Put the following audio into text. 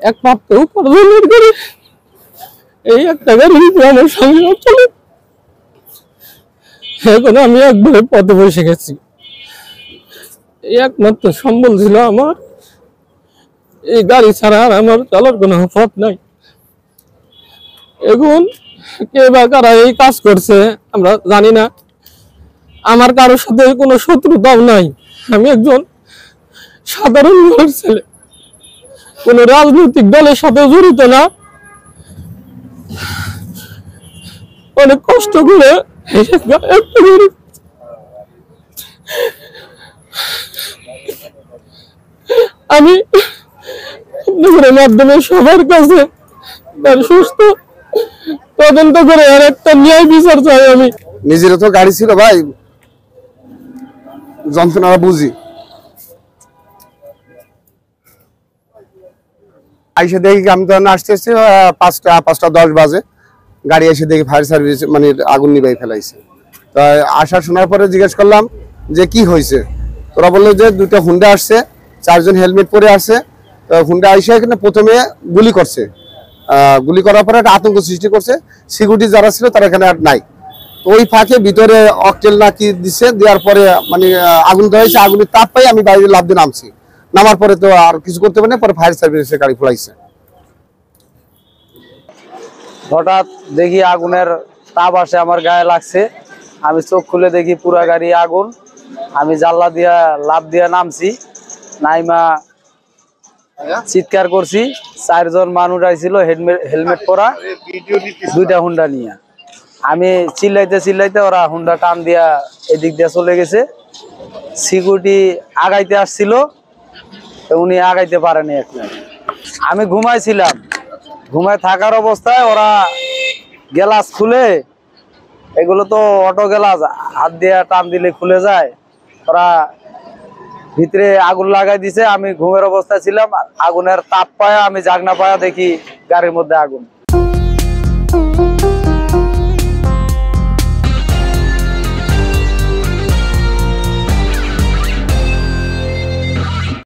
একমাত্র উপার্জনের করে এই একটা গাড়ি আমার সংসার চলে। এখন আমি একবারে পথে বসে গেছি। এই একমাত্র সম্বল ছিল আমার, এই গাড়ি ছাড়া আর আমার চলার কোনো পথ নাই। এখন কে বা কারা এই কাজ করছে আমরা জানি না। আমার কারোর সাথে কোনো শত্রুতাও নাই। আমি একজন সাধারণ ঘরের ছেলে, কোনো রাজনৈতিক দলের সাথে জড়িত না। অনেক কষ্ট করে আমি আপনাদের মাধ্যমে সবার কাছে তার সুস্থ তদন্ত করে আর একটা ন্যায় বিচার চাই। আমি নিজের তো গাড়ি ছিল ভাই, যন্ত্রণা বুঝি। আইসে দেখি আমি তো আসতে আসছি 5:10 বাজে, গাড়ি এসে দেখি ফায়ার সার্ভিস মানে আগুন নিভাই ফেলাইছে। তা আসা শোনার পরে জিজ্ঞেস করলাম যে কি হয়েছে। তোরা বললো যে 2টা হুন্ডা আসছে, 4 জন হেলমেট পরে আসছে। তো হুন্ডা এসে এখানে প্রথমে গুলি করছে, গুলি করার পরে একটা আতঙ্ক সৃষ্টি করছে। সিকিউরিটি যারা ছিল তারা এখানে আর নাই। তো ওই ফাঁকে ভিতরে অকটেল না কি দিচ্ছে, দেওয়ার পরে মানে আগুন ধরেছে। আগুনের তাপ পাই আমি বাইরে লাফ দিয়ে নামছি। নামার পরে তো আর কিছু করতে পারে না, পরে ফায়ার সার্ভিসের গাড়ি ফেলাইছে। হঠাৎ দেখি আগুনের তাপ আসে, আমার গায়ে লাগছে। আমি চোখ খুলে দেখি পুরা গাড়ি আগুন। আমি জানলা দিয়া লাফ দিয়া নামছি, নাইমা চিৎকার করছি। 4 জন মানুষ আইছিল হেলমেট পরা, 2টা হুন্ডা নিয়ে। আমি চিল্লাইতে চিল্লাইতে ওরা হুন্ডা টান দিয়া এদিক দিয়ে চলে গেছে। সিকিউরিটি আগাইতে আসছিল, উনি আগাইতে পারেনি। এখন আমি ঘুমাইছিলাম, ঘুমায় থাকার অবস্থায় ওরা গ্লাস খুলে, এগুলো তো অটো গ্লাস, হাত দিয়ে টান দিলে খুলে যায়, ওরা ভিতরে আগুন লাগাই দিছে। আমি ঘুমের অবস্থায় ছিলাম, আগুনের তাপ পায়া আমি জাগনা পায়া দেখি গাড়ির মধ্যে আগুন।